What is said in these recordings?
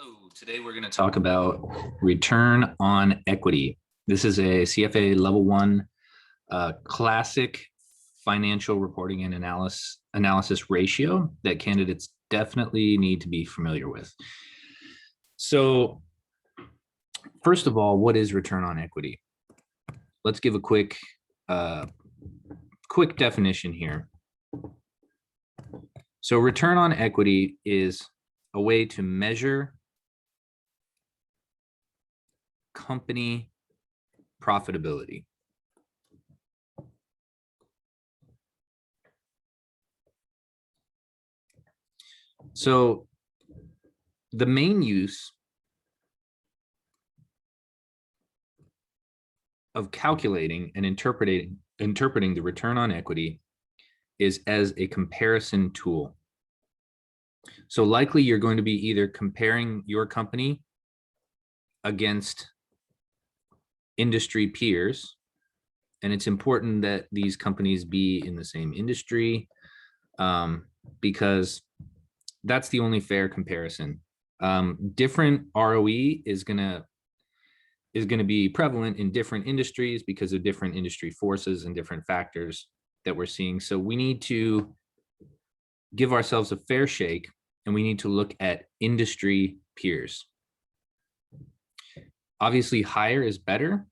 Hello, today we're going to talk about return on equity. This is a CFA level 1 classic financial reporting and analysis ratio that candidates definitely need to be familiar with. So first of all, what is return on equity? Let's give a quick definition here. So return on equity is a way to measure company profitability. So the main use of calculating and interpreting the return on equity is as a comparison tool. So likely you're going to be either comparing your company against industry peers, and it's important that these companies be in the same industry because that's the only fair comparison. Different ROE is gonna be prevalent in different industries because of different industry forces and different factors that we're seeing. So we need to give ourselves a fair shake, and we need to look at industry peers. Obviously, higher is better,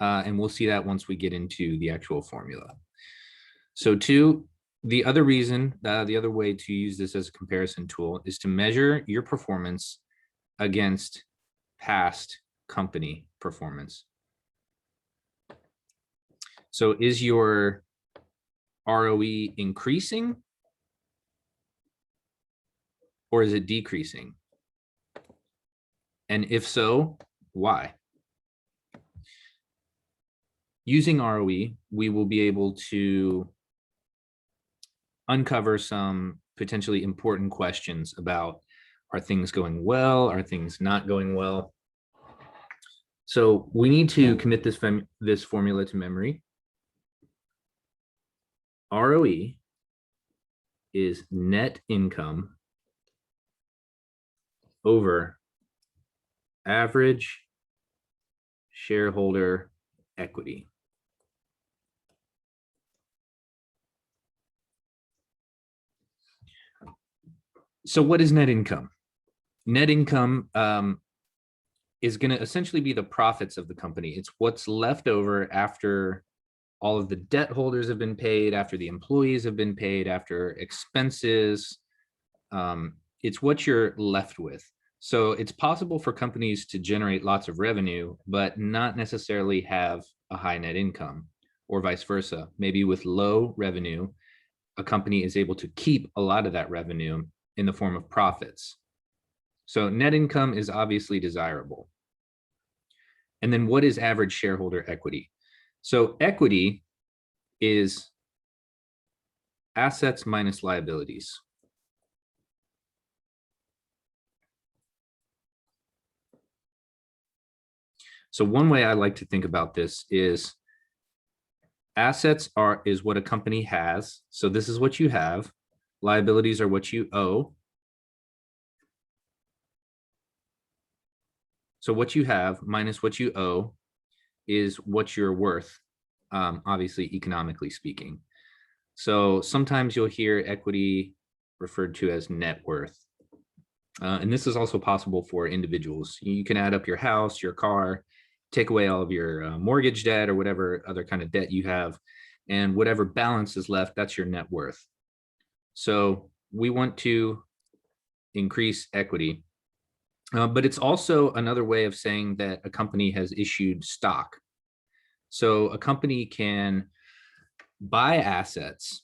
and we'll see that once we get into the actual formula. So the other way to use this as a comparison tool is to measure your performance against past company performance. So is your ROE increasing or is it decreasing? And if so, why? Using ROE, we will be able to uncover some potentially important questions about, are things going well? Are things not going well? So we need to commit this formula to memory. ROE is net income over average shareholder equity. So what is net income? Net income is going to essentially be the profits of the company. It's what's left over after all of the debt holders have been paid, after the employees have been paid, after expenses. It's what you're left with. So it's possible for companies to generate lots of revenue, but not necessarily have a high net income, or vice versa. Maybe with low revenue, a company is able to keep a lot of that revenue in the form of profits. So net income is obviously desirable. And then what is average shareholder equity? So equity is assets minus liabilities. So one way I like to think about this is assets is what a company has. So this is what you have. Liabilities are what you owe. So what you have minus what you owe is what you're worth, obviously economically speaking. So sometimes you'll hear equity referred to as net worth. And this is also possible for individuals. You can add up your house, your car, take away all of your mortgage debt or whatever other kind of debt you have, and whatever balance is left, that's your net worth. So we want to increase equity, but it's also another way of saying that a company has issued stock. So a company can buy assets,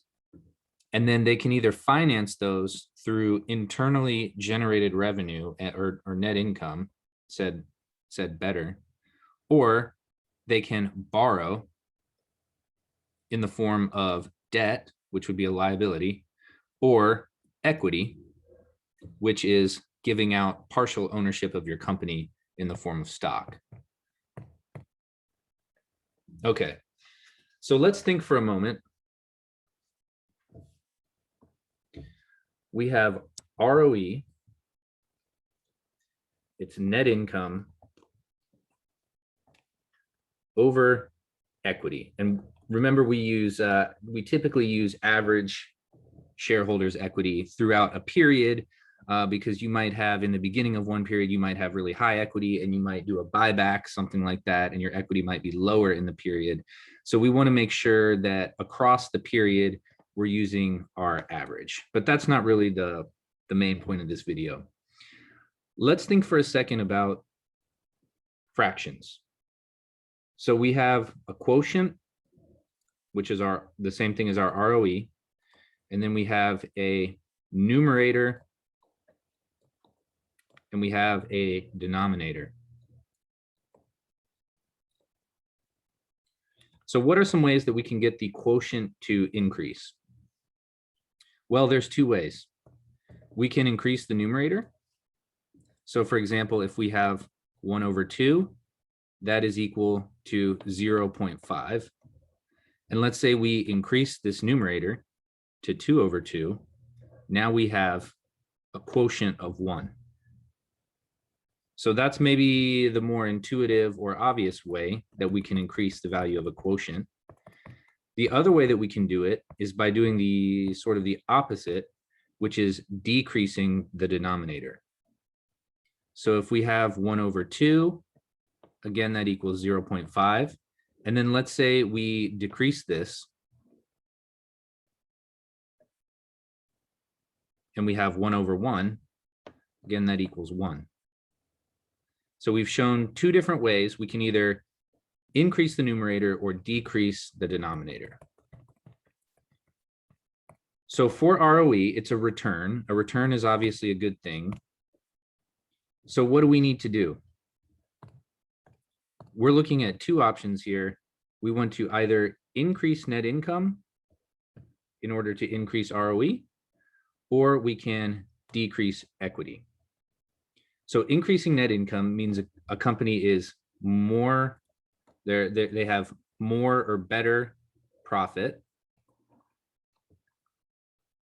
and then they can either finance those through internally generated revenue or net income, said better, or they can borrow in the form of debt, which would be a liability, or equity, which is giving out partial ownership of your company in the form of stock. Okay, so let's think for a moment. We have ROE It's net income over equity. And remember, we typically use average shareholders' equity throughout a period, because you might have, in the beginning of one period, you might have really high equity and you might do a buyback, something like that, and your equity might be lower in the period. So we want to make sure that across the period, we're using our average. But that's not really the main point of this video. Let's think for a second about fractions. So we have a quotient, which is the same thing as our ROE. And then we have a numerator and we have a denominator. So what are some ways that we can get the quotient to increase? Well, there's two ways. We can increase the numerator. So for example, if we have 1 over 2, that is equal to 0.5. And let's say we increase this numerator to 2 over 2. Now we have a quotient of 1. So that's maybe the more intuitive or obvious way that we can increase the value of a quotient. The other way that we can do it is by doing the sort of the opposite, which is decreasing the denominator. So if we have 1 over 2, again, that equals 0.5. And then let's say we decrease this and we have 1 over 1, again, that equals 1. So we've shown two different ways. We can either increase the numerator or decrease the denominator. So for ROE, it's a return. A return is obviously a good thing. So what do we need to do? We're looking at two options here. We want to either increase net income in order to increase ROE, or we can decrease equity. So increasing net income means a company is more, they have more or better profit.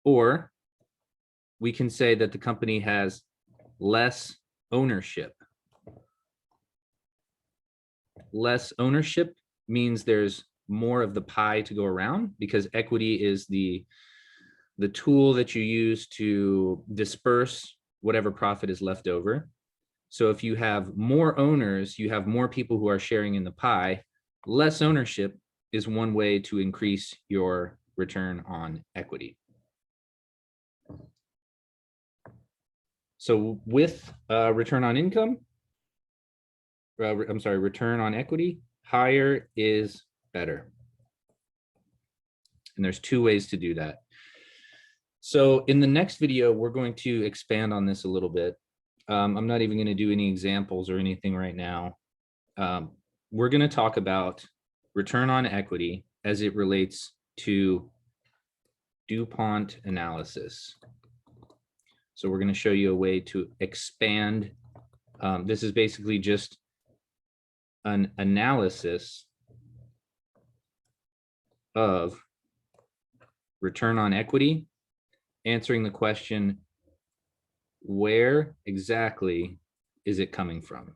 Or we can say that the company has less ownership. Less ownership means there's more of the pie to go around, because equity is the tool that you use to disperse whatever profit is left over. So if you have more owners, you have more people who are sharing in the pie. Less ownership is one way to increase your return on equity. So with return on income, return on equity, higher is better. And there's two ways to do that. So in the next video, we're going to expand on this a little bit. I'm not even going to do any examples or anything right now. We're going to talk about return on equity as it relates to DuPont analysis. So we're going to show you a way to expand. This is basically just an analysis of return on equity, answering the question, where exactly is it coming from?